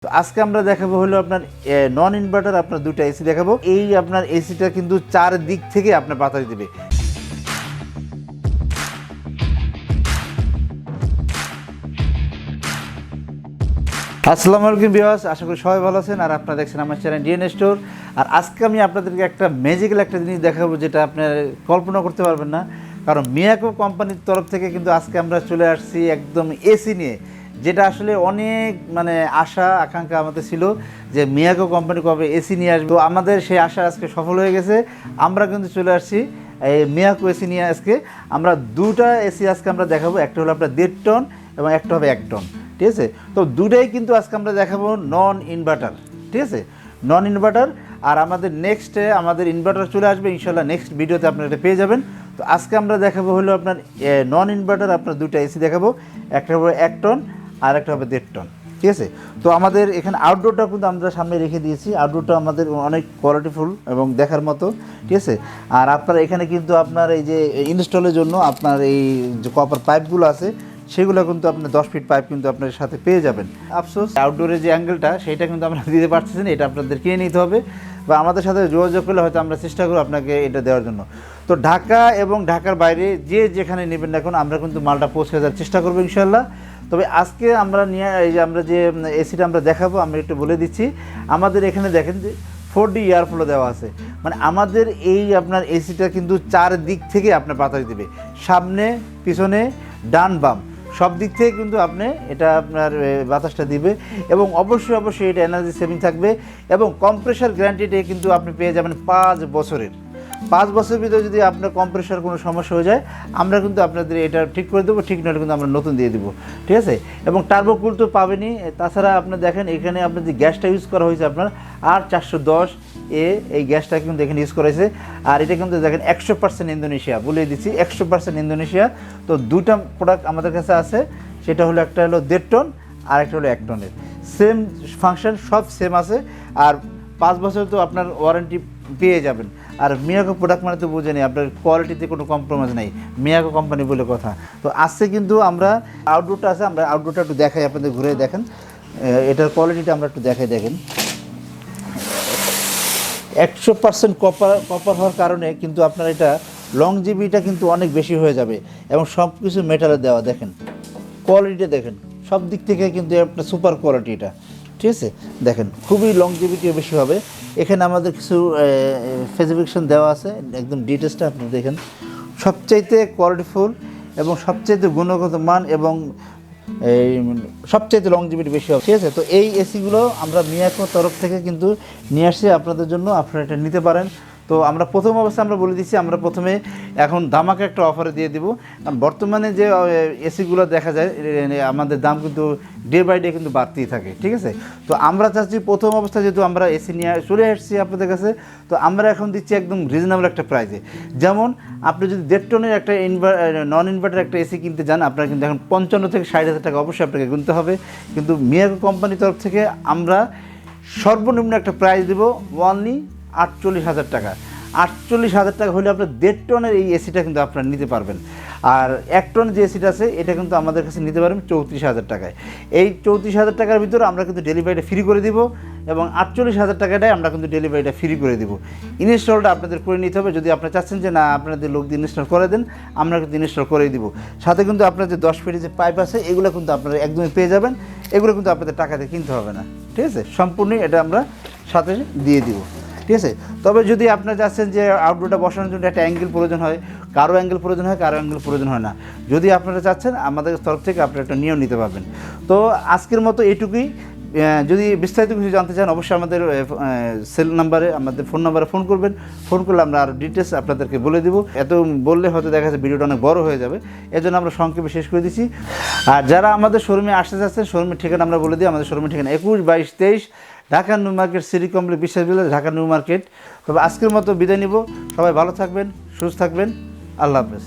তো আজকে আমরা দেখাবো হলো আপনার নন ইনভার্টার আপনার দুটো এসি দেখাবো। এই আপনার এসিটা কিন্তু চার দিক থেকে আপনার বাতাস দিবে। আসসালামু আলাইকুম ভিউয়ার্স, আশা করি সবাই ভালো আছেন। আর আপনারা দেখছেন আমার চ্যানেল D.N Store। আর আজকে আমি আপনাদেরকে একটা ম্যাজিক্যাল একটা জিনিস দেখাবো, যেটা আপনার কল্পনা করতে পারবেন না। কারণ মিয়াকো কোম্পানির তরফ থেকে কিন্তু আজকে আমরা চলে আসছি একদম এসি নিয়ে, যেটা আসলে অনেক আশা আকাঙ্ক্ষা আমাদের ছিল যে মিয়াকো কোম্পানি কবে এসি নিয়ে আসবে। তো আমাদের সেই আশা আজকে সফল হয়ে গেছে। আমরা কিন্তু চলে আসছি এই মিয়াকো এসি নিয়ে। আজকে আমরা দুটা এসি আজকে আমরা দেখাবো, একটা হলো আপনার 1.5 টন এবং একটা হবে 1 টন, ঠিক আছে। তো দুটাই কিন্তু আজকে আমরা দেখাবো নন ইনভার্টার, ঠিক আছে, নন ইনভার্টার। আর আমাদের নেক্সটে আমাদের ইনভার্টার চলে আসবে ইনশাল্লাহ, নেক্সট ভিডিওতে আপনারা এটা পেয়ে যাবেন। তো আজকে আমরা দেখাবো হলো আপনার নন ইনভার্টার আপনার দুটো এসি দেখাবো, একটা হবে 1 টন আর একটা হবে 1.5 টন, ঠিক আছে। তো আমাদের এখানে আউটডোরটা কিন্তু আমরা সামনে রেখে দিয়েছি। আউটডোরটা আমাদের অনেক কোয়ালিটিফুল এবং দেখার মতো, ঠিক আছে। আর আপনার এখানে কিন্তু আপনার এই যে ইনস্টলের জন্য আপনার এই যে কপার পাইপগুলো আছে, সেগুলো কিন্তু আপনার 10 ফিট পাইপ কিন্তু আপনার সাথে পেয়ে যাবেন। আফসোস আউটডোরের যে অ্যাঙ্গেলটা সেটা কিন্তু আমরা দিতে পারছি না, এটা আপনাদের কিনে নিতে হবে বা আমাদের সাথে যোগাযোগ করলে হয়তো আমরা চেষ্টা করব আপনাকে এটা দেওয়ার জন্য। তো ঢাকা এবং ঢাকার বাইরে যে যেখানে নেবেন না এখন, আমরা কিন্তু মালটা পৌঁছে দেওয়ার চেষ্টা করবো ইনশাল্লাহ। তবে আজকে আমরা নিয়ে এই যে আমরা যে এসিটা আমরা দেখাবো, আমরা একটু বলে দিচ্ছি। আমাদের এখানে দেখেন যে 4D এয়ারফ্লো দেওয়া আছে, আমাদের এই আপনার এসিটা কিন্তু চার দিক থেকে আপনার বাতাস দিবে, সামনে পিছনে ডান বাম সব দিক থেকে কিন্তু আপনি এটা আপনার বাতাসটা দিবে। এবং অবশ্যই এটা এনার্জি সেভিং থাকবে এবং কম্প্রেসার গ্যারান্টিটা কিন্তু আপনি পেয়ে যাবেন 5 বছরের। 5 বছরের ভিতরে যদি আপনার কম্প্রেসার কোনো সমস্যা হয়ে যায়, আমরা কিন্তু আপনাদের এটা ঠিক করে দেবো, ঠিক নয় কিন্তু আমরা নতুন দিয়ে দেবো, ঠিক আছে। এবং টার্বোকুল তো পাবেনই। তাছাড়া আপনি দেখেন এখানে আপনার যে গ্যাসটা ইউজ করা হয়েছে আপনার R410A, এই গ্যাসটা কিন্তু এখানে ইউজ করা হয়েছে। আর এটা কিন্তু দেখেন 100% ইন্দোনেশিয়া, বলে দিচ্ছি 100% ইন্দোনেশিয়া। তো দুটা প্রোডাক্ট আমাদের কাছে আছে, সেটা হলো একটা হলো 1.5 টন আর একটা হলো 1 টনের। সেম ফাংশন, সব সেম আছে। আর 5 বছর তো আপনার ওয়ারেন্টি পেয়ে যাবেন। আর মিয়াকো প্রোডাক্ট মানে তো বুঝেনি, আপনার কোয়ালিটিতে কোনো কম্প্রোমাইজ নেই, মিয়াকো কোম্পানি বলে কথা। তো আজকে কিন্তু আমরা আউটডোরটা আছে, আমরা আউটডোরটা একটু দেখাই, আপনাদের ঘুরে দেখেন এটার কোয়ালিটিটা আমরা একটু দেখাই। দেখেন 100% কপার হওয়ার কারণে কিন্তু আপনার এটা লংজিভিটিটা কিন্তু অনেক বেশি হয়ে যাবে এবং সব কিছু মেটালে দেওয়া। দেখেন কোয়ালিটিটা দেখেন, সব দিক থেকে কিন্তু আপনার সুপার কোয়ালিটি এটা, ঠিক আছে। দেখেন খুবই লংজিভিটিও বেশি হবে। এখানে আমাদের কিছু স্পেসিফিকেশন দেওয়া আছে, একদম ডিটেলসটা আপনি দেখেন। সবচাইতে কোয়ালিটিফুল এবং সবচাইতে গুণগত মান এবং এই সবচাইতে লংজিভিটি বেশি হবে, ঠিক আছে। তো এই এসিগুলো আমরা মিয়াকো তরফ থেকে কিন্তু নিয়ে আসছি আপনাদের জন্য, আপনারা এটা নিতে পারেন। তো আমরা প্রথম অবস্থায় আমরা বলে দিচ্ছি, আমরা প্রথমে এখন দামাকে একটা অফারে দিয়ে দেবো। কারণ বর্তমানে যে এসিগুলো দেখা যায় আমাদের দাম কিন্তু ডে বাই ডে কিন্তু বাড়তেই থাকে, ঠিক আছে। তো আমরা চাচ্ছি প্রথম অবস্থায় যেহেতু আমরা এসি নিয়ে চলে আসছি আপনাদের কাছে, তো আমরা এখন দিচ্ছি একদম রিজনেবল একটা প্রাইসে। যেমন আপনি যদি 1.5 টনের একটা নন ইনভার্টার একটা এসি কিনতে যান, আপনারা কিন্তু এখন 55 থেকে 60,000 টাকা অবশ্যই আপনাকে গুনতে হবে। কিন্তু মিয়াকো কোম্পানির তরফ থেকে আমরা সর্বনিম্ন একটা প্রাইস দেবো অনলি 48,000 টাকা। 48,000 টাকা হলে আপনার 1.5 টনের এই এসিটা কিন্তু আপনারা নিতে পারবেন। আর 1 টন যে এসিটা আছে এটা কিন্তু আমাদের কাছে নিতে পারবেন 34,000 টাকায়। এই 34,000 টাকার ভিতরে আমরা কিন্তু ডেলিভারিটা ফ্রি করে দিব এবং 48,000 টাকাটায় আমরা কিন্তু ডেলিভারিটা ফ্রি করে দিব। ইনস্টলটা আপনাদের করে নিতে হবে। যদি আপনারা চাচ্ছেন যে না আপনাদের লোক দিয়ে ইনস্টল করে দেন, আমরা কিন্তু ইনস্টল করেই দিব। সাথে কিন্তু আপনার যে 10 ফিটের যে পাইপ আছে এগুলো কিন্তু আপনারা একদমই পেয়ে যাবেন, এগুলো কিন্তু আপনাদের টাকা দিয়ে কিনতে হবে না, ঠিক আছে। সম্পূর্ণই এটা আমরা সাথে দিয়ে দিব, ঠিক আছে। তবে যদি আপনারা চাচ্ছেন যে আউটডোরটা বসানোর জন্য একটা অ্যাঙ্গেল প্রয়োজন হয়, কারো অ্যাঙ্গেল প্রয়োজন হয়, কারো অ্যাঙ্গেল প্রয়োজন হয় না, যদি আপনারা চাচ্ছেন আমাদের তরফ থেকে আপনারা একটা নিয়ম নিতে পারবেন। তো আজকের মতো এইটুকুই। যদি বিস্তারিত কিছু জানতে চান অবশ্যই আমাদের সেল নাম্বারে, আমাদের ফোন নাম্বারে ফোন করবেন। ফোন করলে আমরা আরও ডিটেলস আপনাদেরকে বলে দেবো। এত বললে হয়তো দেখা যাচ্ছে ভিডিওটা অনেক বড় হয়ে যাবে, এজন্য আমরা সংক্ষেপে শেষ করে দিচ্ছি। আর যারা আমাদের শোরুমে আসতে চাচ্ছেন, শোরুমের ঠিকানা আমরা বলে দিই। আমাদের শোরুমের ঠিকানা 21, 22, 23 Dhaka new market, city complex, বিশ্বাস ভিলেজ, ঢাকা নিউ মার্কেট। তবে আজকের মতো বিদায় নিব। সবাই ভালো থাকবেন, সুস্থ থাকবেন। আল্লাহ হাফেজ।